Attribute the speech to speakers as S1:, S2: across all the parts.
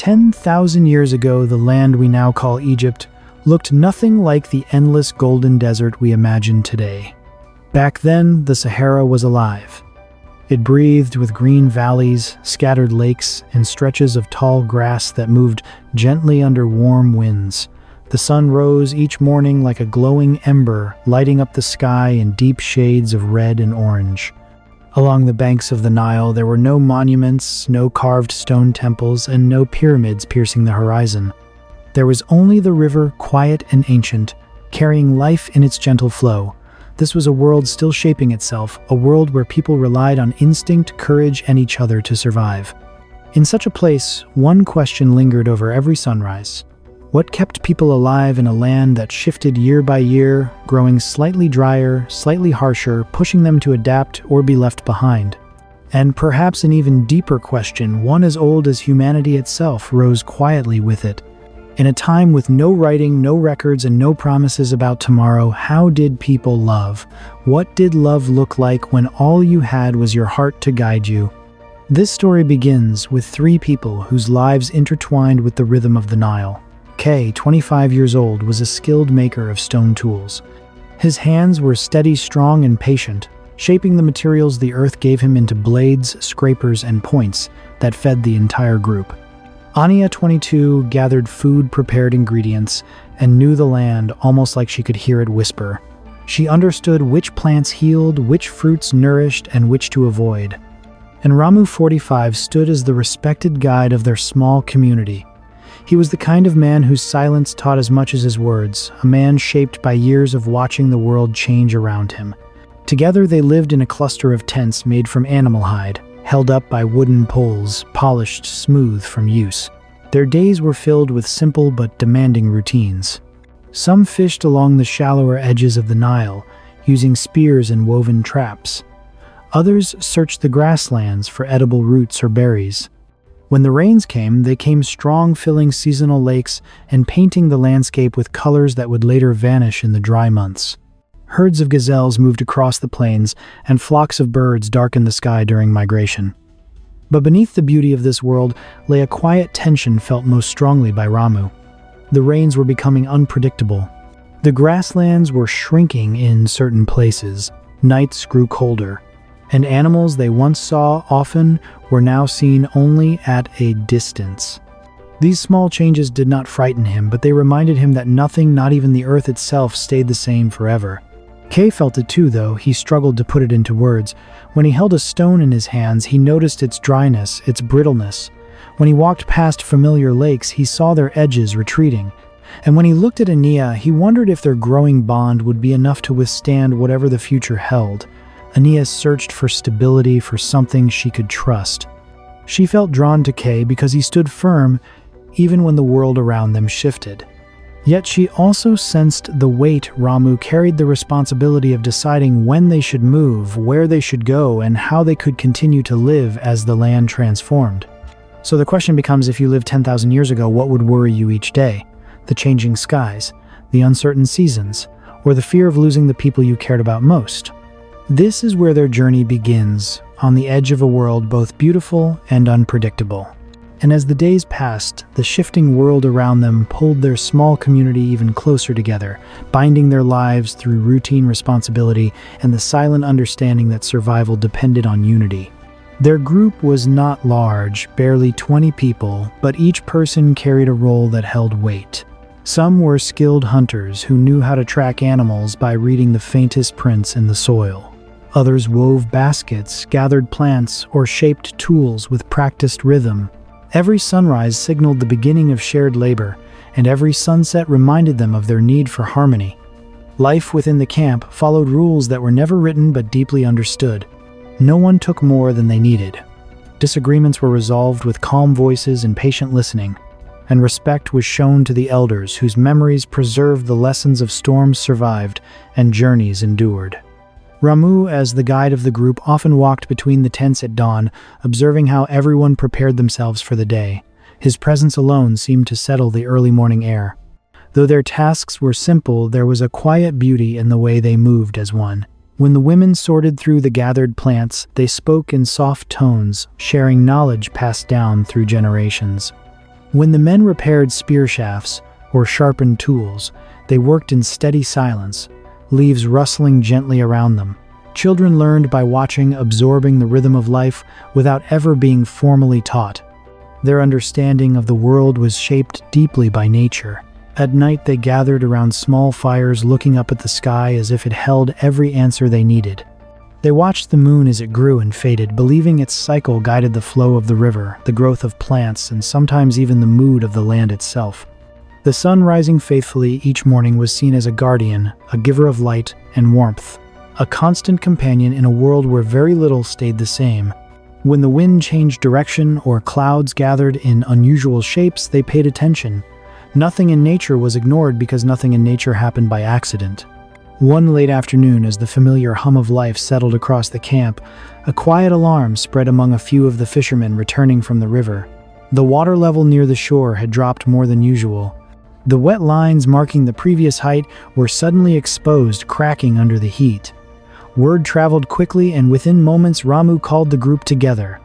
S1: 10,000 years ago, the land we now call Egypt looked nothing like the endless golden desert we imagine today. Back then, the Sahara was alive. It breathed with green valleys, scattered lakes, and stretches of tall grass that moved gently under warm winds. The sun rose each morning like a glowing ember, lighting up the sky in deep shades of red and orange. Along the banks of the Nile, there were no monuments, no carved stone temples, and no pyramids piercing the horizon. There was only the river, quiet and ancient, carrying life in its gentle flow. This was a world still shaping itself, a world where people relied on instinct, courage, and each other to survive. In such a place, one question lingered over every sunrise. What kept people alive in a land that shifted year by year, growing slightly drier, slightly harsher, pushing them to adapt or be left behind? And perhaps an even deeper question, one as old as humanity itself, rose quietly with it. In a time with no writing, no records, and no promises about tomorrow, how did people love? What did love look like when all you had was your heart to guide you? This story begins with three people whose lives intertwined with the rhythm of the Nile. Khay, 25 years old, was a skilled maker of stone tools. His hands were steady, strong, and patient, shaping the materials the earth gave him into blades, scrapers, and points that fed the entire group. Anea, 22, gathered food, prepared ingredients, and knew the land almost like she could hear it whisper. She understood which plants healed, which fruits nourished, and which to avoid. And Ramu, 45, stood as the respected guide of their small community. He was the kind of man whose silence taught as much as his words, a man shaped by years of watching the world change around him. Together they lived in a cluster of tents made from animal hide, held up by wooden poles, polished smooth from use. Their days were filled with simple but demanding routines. Some fished along the shallower edges of the Nile, using spears and woven traps. Others searched the grasslands for edible roots or berries. When the rains came, they came strong, filling seasonal lakes and painting the landscape with colors that would later vanish in the dry months. Herds of gazelles moved across the plains, and flocks of birds darkened the sky during migration. But beneath the beauty of this world lay a quiet tension felt most strongly by Ramu. The rains were becoming unpredictable. The grasslands were shrinking in certain places, nights grew colder, and animals they once saw often were now seen only at a distance. These small changes did not frighten him, but they reminded him that nothing, not even the earth itself, stayed the same forever. Khay felt it too, though he struggled to put it into words. When he held a stone in his hands, he noticed its dryness, its brittleness. When he walked past familiar lakes, he saw their edges retreating. And when he looked at Anea, he wondered if their growing bond would be enough to withstand whatever the future held. Anea searched for stability, for something she could trust. She felt drawn to Khay because he stood firm, even when the world around them shifted. Yet she also sensed the weight Ramu carried, the responsibility of deciding when they should move, where they should go, and how they could continue to live as the land transformed. So the question becomes, if you lived 10,000 years ago, what would worry you each day? The changing skies, the uncertain seasons, or the fear of losing the people you cared about most? This is where their journey begins, on the edge of a world both beautiful and unpredictable. And as the days passed, the shifting world around them pulled their small community even closer together, binding their lives through routine responsibility and the silent understanding that survival depended on unity. Their group was not large, barely 20 people, but each person carried a role that held weight. Some were skilled hunters who knew how to track animals by reading the faintest prints in the soil. Others wove baskets, gathered plants, or shaped tools with practiced rhythm. Every sunrise signaled the beginning of shared labor, and every sunset reminded them of their need for harmony. Life within the camp followed rules that were never written but deeply understood. No one took more than they needed. Disagreements were resolved with calm voices and patient listening, and respect was shown to the elders whose memories preserved the lessons of storms survived and journeys endured. Ramu, as the guide of the group, often walked between the tents at dawn, observing how everyone prepared themselves for the day. His presence alone seemed to settle the early morning air. Though their tasks were simple, there was a quiet beauty in the way they moved as one. When the women sorted through the gathered plants, they spoke in soft tones, sharing knowledge passed down through generations. When the men repaired spear shafts or sharpened tools, they worked in steady silence, leaves rustling gently around them. Children learned by watching, absorbing the rhythm of life without ever being formally taught. Their understanding of the world was shaped deeply by nature. At night they gathered around small fires, looking up at the sky as if it held every answer they needed. They watched the moon as it grew and faded, believing its cycle guided the flow of the river, the growth of plants, and sometimes even the mood of the land itself. The sun rising faithfully each morning was seen as a guardian, a giver of light and warmth, a constant companion in a world where very little stayed the same. When the wind changed direction or clouds gathered in unusual shapes, they paid attention. Nothing in nature was ignored because nothing in nature happened by accident. One late afternoon, as the familiar hum of life settled across the camp, a quiet alarm spread among a few of the fishermen returning from the river. The water level near the shore had dropped more than usual. The wet lines marking the previous height were suddenly exposed, cracking under the heat. Word traveled quickly, and within moments Ramu called the group together.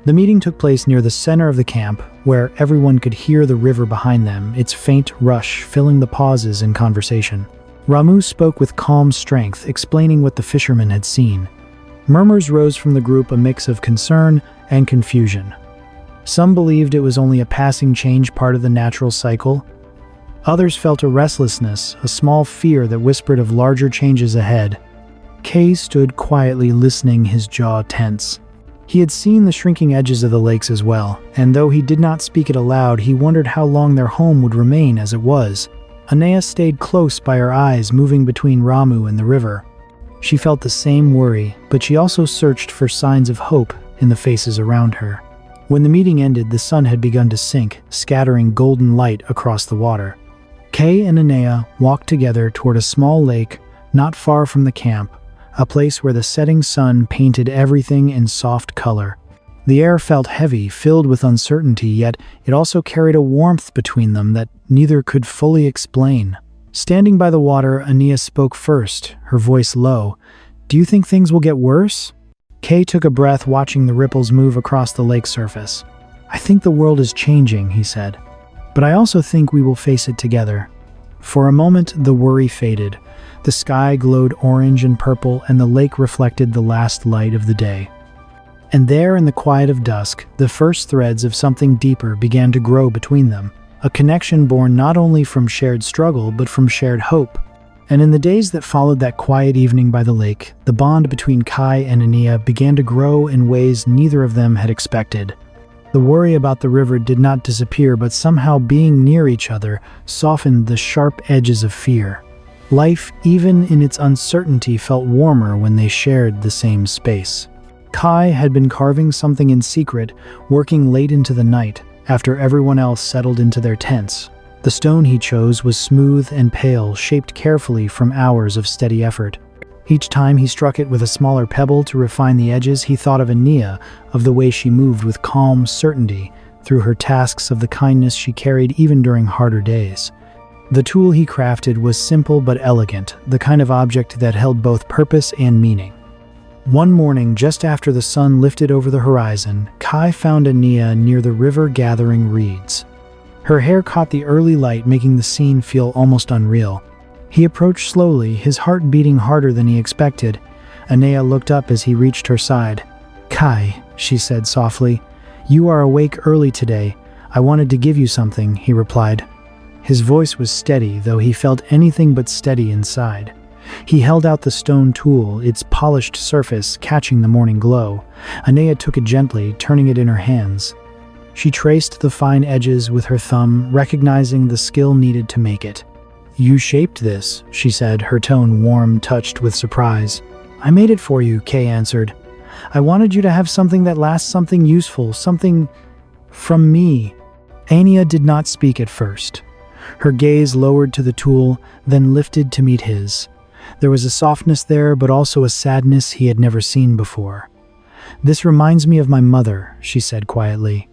S1: The meeting took place near the center of the camp, where everyone could hear the river behind them, its faint rush filling the pauses in conversation. Ramu spoke with calm strength, explaining what the fishermen had seen. Murmurs rose from the group, a mix of concern and confusion. Some believed it was only a passing change, part of the natural cycle. Others felt a restlessness, a small fear that whispered of larger changes ahead. Khay stood quietly listening, his jaw tense. He had seen the shrinking edges of the lakes as well, and though he did not speak it aloud, he wondered how long their home would remain as it was. Anea stayed close by, her eyes moving between Ramu and the river. She felt the same worry, but she also searched for signs of hope in the faces around her. When the meeting ended, the sun had begun to sink, scattering golden light across the water. Khay and Anea walked together toward a small lake not far from the camp, a place where the setting sun painted everything in soft color. The air felt heavy, filled with uncertainty, yet it also carried a warmth between them that neither could fully explain. Standing by the water, Anea spoke first, her voice low. "Do you think things will get worse?" Khay took a breath, watching the ripples move across the lake surface. "I think the world is changing," he said. "But I also think we will face it together." For a moment, the worry faded. The sky glowed orange and purple, and the lake reflected the last light of the day. And there, in the quiet of dusk, the first threads of something deeper began to grow between them, a connection born not only from shared struggle but from shared hope. And in the days that followed that quiet evening by the lake, the bond between Khay and Anea began to grow in ways neither of them had expected. The worry about the river did not disappear, but somehow being near each other softened the sharp edges of fear. Life, even in its uncertainty, felt warmer when they shared the same space. Khay had been carving something in secret, working late into the night, after everyone else settled into their tents. The stone he chose was smooth and pale, shaped carefully from hours of steady effort. Each time he struck it with a smaller pebble to refine the edges, he thought of Anea, of the way she moved with calm certainty through her tasks, of the kindness she carried even during harder days. The tool he crafted was simple but elegant, the kind of object that held both purpose and meaning. One morning, just after the sun lifted over the horizon, Khay found Anea near the river gathering reeds. Her hair caught the early light, making the scene feel almost unreal. He approached slowly, his heart beating harder than he expected. Anea looked up as he reached her side. "Khay," she said softly, "you are awake early today. I wanted to give you something," he replied. His voice was steady, though he felt anything but steady inside. He held out the stone tool, its polished surface catching the morning glow. Anea took it gently, turning it in her hands. She traced the fine edges with her thumb, recognizing the skill needed to make it. "You shaped this," she said, her tone warm, touched with surprise. "I made it for you," Khay answered. "I wanted you to have something that lasts, something useful, something from me." Anea did not speak at first. Her gaze lowered to the tool, then lifted to meet his. There was a softness there, but also a sadness he had never seen before. "This reminds me of my mother," she said quietly.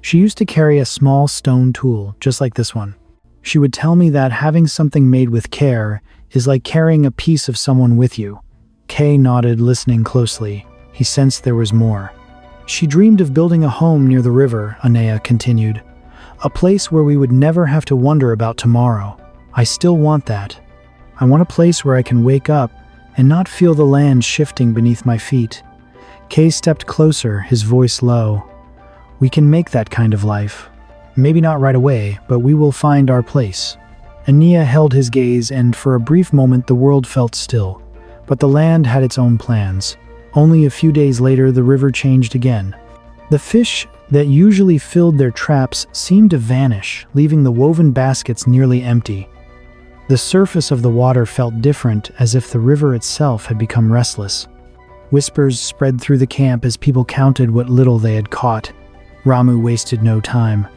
S1: "She used to carry a small stone tool, just like this one. She would tell me that having something made with care is like carrying a piece of someone with you." Khay nodded, listening closely. He sensed there was more. "She dreamed of building a home near the river," Anea continued. A place where we would never have to wonder about tomorrow. I still want that. I want a place where I can wake up and not feel the land shifting beneath my feet. Khay stepped closer, his voice low. We can make that kind of life. Maybe not right away, but we will find our place. Anea held his gaze, and for a brief moment the world felt still. But the land had its own plans. Only a few days later, the river changed again. The fish that usually filled their traps seemed to vanish, leaving the woven baskets nearly empty. The surface of the water felt different, as if the river itself had become restless. Whispers spread through the camp as people counted what little they had caught. Ramu wasted no time.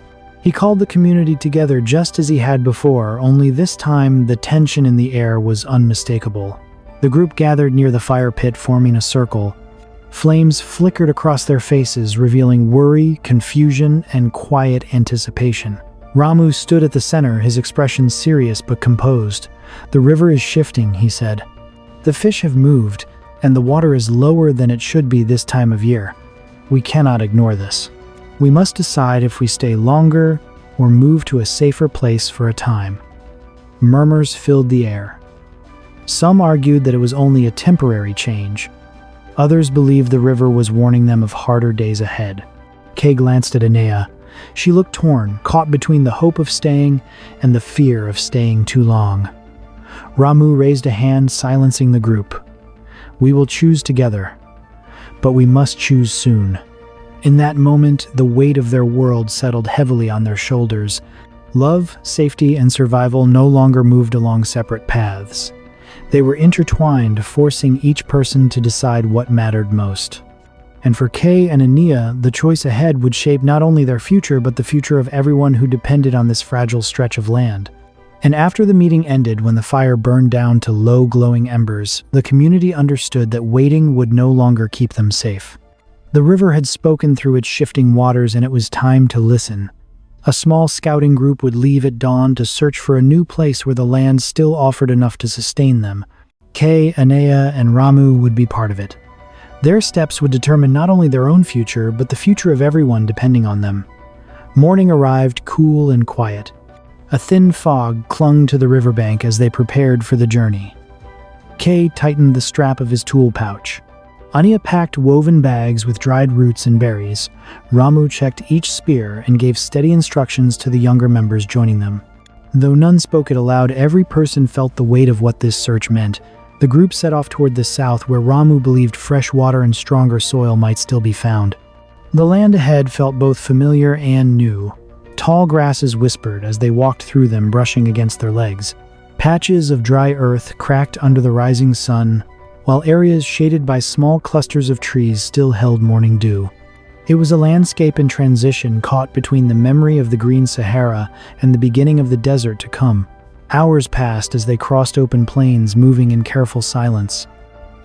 S1: He called the community together just as he had before, only this time the tension in the air was unmistakable. The group gathered near the fire pit, forming a circle. Flames flickered across their faces, revealing worry, confusion, and quiet anticipation. Ramu stood at the center, his expression serious but composed. "The river is shifting," he said. "The fish have moved, and the water is lower than it should be this time of year. We cannot ignore this. We must decide if we stay longer or move to a safer place for a time." Murmurs filled the air. Some argued that it was only a temporary change. Others believed the river was warning them of harder days ahead. Khay glanced at Anea. She looked torn, caught between the hope of staying and the fear of staying too long. Ramu raised a hand, silencing the group. "We will choose together, but we must choose soon." In that moment, the weight of their world settled heavily on their shoulders. Love, safety, and survival no longer moved along separate paths. They were intertwined, forcing each person to decide what mattered most. And for Khay and Anea, the choice ahead would shape not only their future, but the future of everyone who depended on this fragile stretch of land. And after the meeting ended, when the fire burned down to low, glowing embers, the community understood that waiting would no longer keep them safe. The river had spoken through its shifting waters, and it was time to listen. A small scouting group would leave at dawn to search for a new place where the land still offered enough to sustain them. Khay, Anea, and Ramu would be part of it. Their steps would determine not only their own future, but the future of everyone depending on them. Morning arrived, cool and quiet. A thin fog clung to the riverbank as they prepared for the journey. Khay tightened the strap of his tool pouch. Anea packed woven bags with dried roots and berries. Ramu checked each spear and gave steady instructions to the younger members joining them. Though none spoke it aloud, every person felt the weight of what this search meant. The group set off toward the south, where Ramu believed fresh water and stronger soil might still be found. The land ahead felt both familiar and new. Tall grasses whispered as they walked through them, brushing against their legs. Patches of dry earth cracked under the rising sun, while areas shaded by small clusters of trees still held morning dew. It was a landscape in transition, caught between the memory of the green Sahara and the beginning of the desert to come. Hours passed as they crossed open plains, moving in careful silence.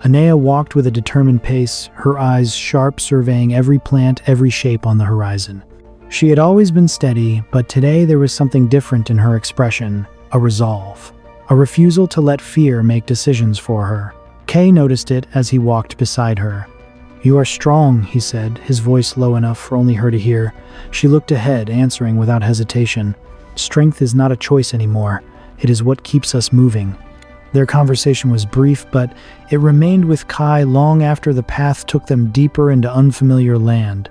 S1: Anea walked with a determined pace, her eyes sharp, surveying every plant, every shape on the horizon. She had always been steady, but today there was something different in her expression, a resolve, a refusal to let fear make decisions for her. Khay noticed it as he walked beside her. "You are strong," he said, his voice low enough for only her to hear. She looked ahead, answering without hesitation. "Strength is not a choice anymore. It is what keeps us moving." Their conversation was brief, but it remained with Khay long after the path took them deeper into unfamiliar land.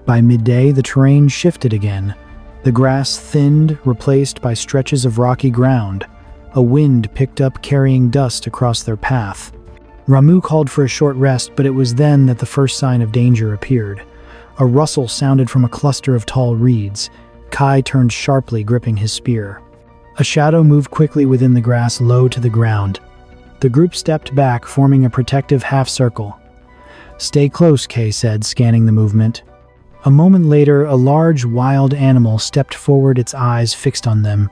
S1: By midday, the terrain shifted again. The grass thinned, replaced by stretches of rocky ground. A wind picked up, carrying dust across their path. Ramu called for a short rest, but it was then that the first sign of danger appeared. A rustle sounded from a cluster of tall reeds. Khay turned sharply, gripping his spear. A shadow moved quickly within the grass, low to the ground. The group stepped back, forming a protective half-circle. "Stay close," Khay said, scanning the movement. A moment later, a large, wild animal stepped forward, its eyes fixed on them.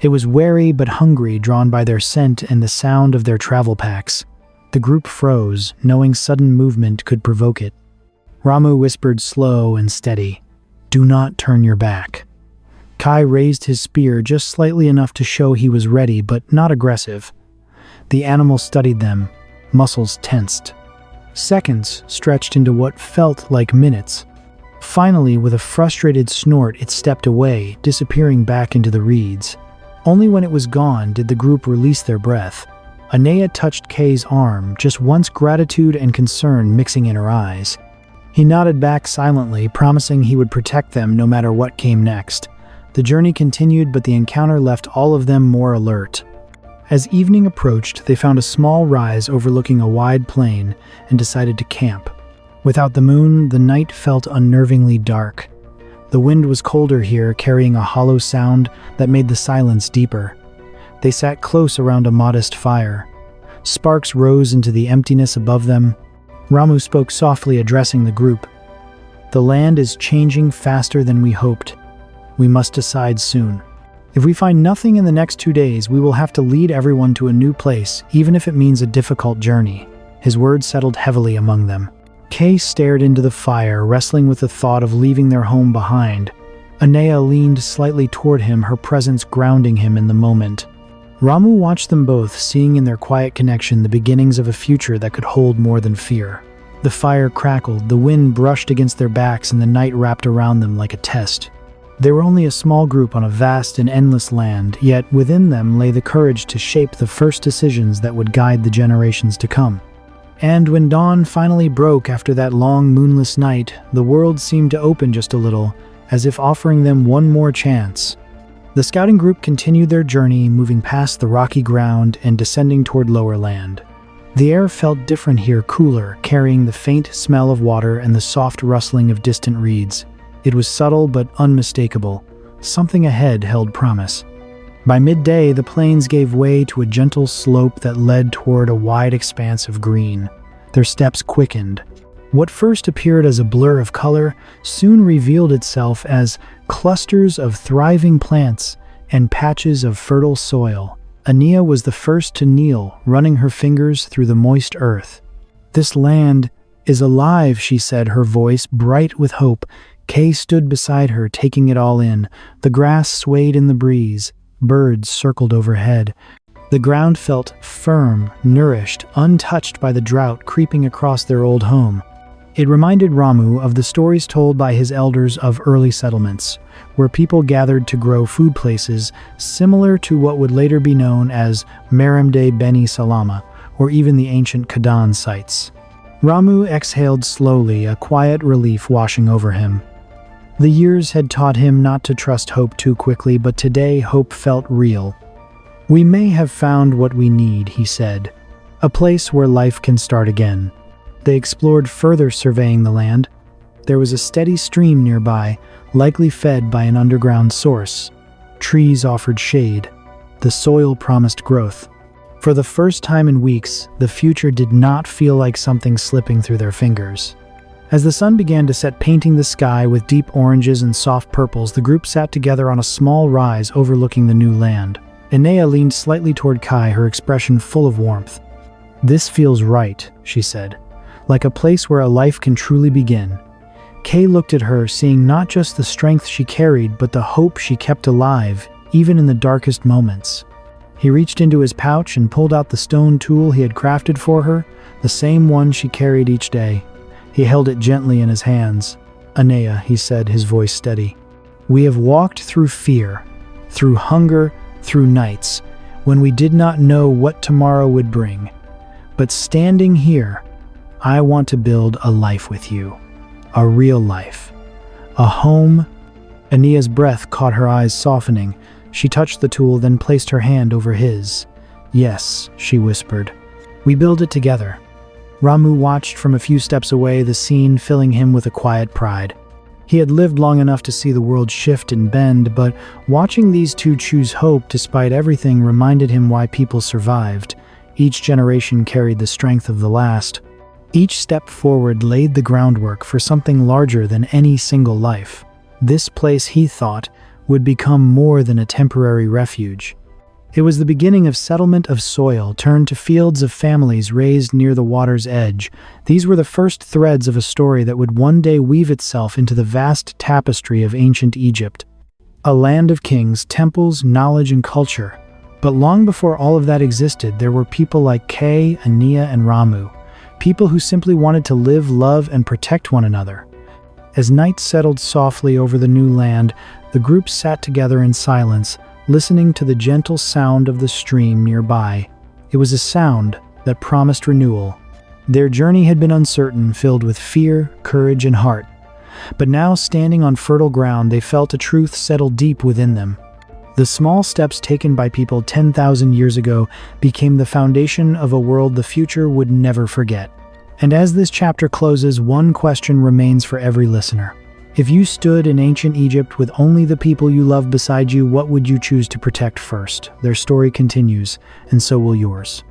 S1: It was wary but hungry, drawn by their scent and the sound of their travel packs. The group froze, knowing sudden movement could provoke it. Ramu whispered, slow and steady, "Do not turn your back." Khay raised his spear just slightly enough to show he was ready, but not aggressive. The animal studied them, muscles tensed. Seconds stretched into what felt like minutes. Finally, with a frustrated snort, it stepped away, disappearing back into the reeds. Only when it was gone did the group release their breath. Anea touched Khay's arm, just once gratitude and concern mixing in her eyes. He nodded back silently, promising he would protect them no matter what came next. The journey continued, but the encounter left all of them more alert. As evening approached, they found a small rise overlooking a wide plain and decided to camp. Without the moon, the night felt unnervingly dark. The wind was colder here, carrying a hollow sound that made the silence deeper. They sat close around a modest fire. Sparks rose into the emptiness above them. Ramu spoke softly, addressing the group. "The land is changing faster than we hoped. We must decide soon. If we find nothing in the next 2 days, we will have to lead everyone to a new place, even if it means a difficult journey." His words settled heavily among them. Khay stared into the fire, wrestling with the thought of leaving their home behind. Anea leaned slightly toward him, her presence grounding him in the moment. Ramu watched them both, seeing in their quiet connection the beginnings of a future that could hold more than fear. The fire crackled, the wind brushed against their backs, and the night wrapped around them like a test. They were only a small group on a vast and endless land, yet within them lay the courage to shape the first decisions that would guide the generations to come. And when dawn finally broke after that long moonless night, the world seemed to open just a little, as if offering them one more chance. The scouting group continued their journey, moving past the rocky ground and descending toward lower land. The air felt different here, cooler, carrying the faint smell of water and the soft rustling of distant reeds. It was subtle but unmistakable. Something ahead held promise. By midday, the plains gave way to a gentle slope that led toward a wide expanse of green. Their steps quickened. What first appeared as a blur of color soon revealed itself as clusters of thriving plants and patches of fertile soil. Anea was the first to kneel, running her fingers through the moist earth. "This land is alive," she said, her voice bright with hope. Khay stood beside her, taking it all in. The grass swayed in the breeze. Birds circled overhead. The ground felt firm, nourished, untouched by the drought creeping across their old home. It reminded Ramu of the stories told by his elders of early settlements, where people gathered to grow food places similar to what would later be known as Merimde Beni Salama, or even the ancient Kadan sites. Ramu exhaled slowly, a quiet relief washing over him. The years had taught him not to trust hope too quickly, but today hope felt real. "We may have found what we need," he said. "A place where life can start again." They explored further, surveying the land. There was a steady stream nearby, likely fed by an underground source. Trees offered shade. The soil promised growth. For the first time in weeks, the future did not feel like something slipping through their fingers. As the sun began to set, painting the sky with deep oranges and soft purples, the group sat together on a small rise overlooking the new land. Anea leaned slightly toward Khay, her expression full of warmth. "This feels right," she said, "like a place where a life can truly begin." Khay looked at her, seeing not just the strength she carried, but the hope she kept alive, even in the darkest moments. He reached into his pouch and pulled out the stone tool he had crafted for her, the same one she carried each day. He held it gently in his hands. "Anea," he said, his voice steady, "we have walked through fear, through hunger, through nights, when we did not know what tomorrow would bring. But standing here, I want to build a life with you. A real life. A home." Anea's breath caught her eyes softening. She touched the tool, then placed her hand over his. "Yes," she whispered. "We build it together." Ramu watched from a few steps away, the scene filling him with a quiet pride. He had lived long enough to see the world shift and bend, but watching these two choose hope despite everything reminded him why people survived. Each generation carried the strength of the last. Each step forward laid the groundwork for something larger than any single life. This place, he thought, would become more than a temporary refuge. It was the beginning of settlement of soil turned to fields of families raised near the water's edge. These were the first threads of a story that would one day weave itself into the vast tapestry of ancient Egypt. A land of kings, temples, knowledge, and culture. But long before all of that existed, there were people like Khay, Anea, and Ramu. People who simply wanted to live, love, and protect one another. As night settled softly over the new land, the group sat together in silence, listening to the gentle sound of the stream nearby. It was a sound that promised renewal. Their journey had been uncertain, filled with fear, courage, and heart. But now, standing on fertile ground, they felt a truth settle deep within them. The small steps taken by people 10,000 years ago became the foundation of a world the future would never forget. And as this chapter closes, one question remains for every listener. If you stood in ancient Egypt with only the people you love beside you, what would you choose to protect first? Their story continues, and so will yours.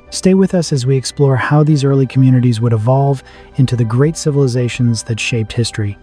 S1: Stay with us as we explore how these early communities would evolve into the great civilizations that shaped history.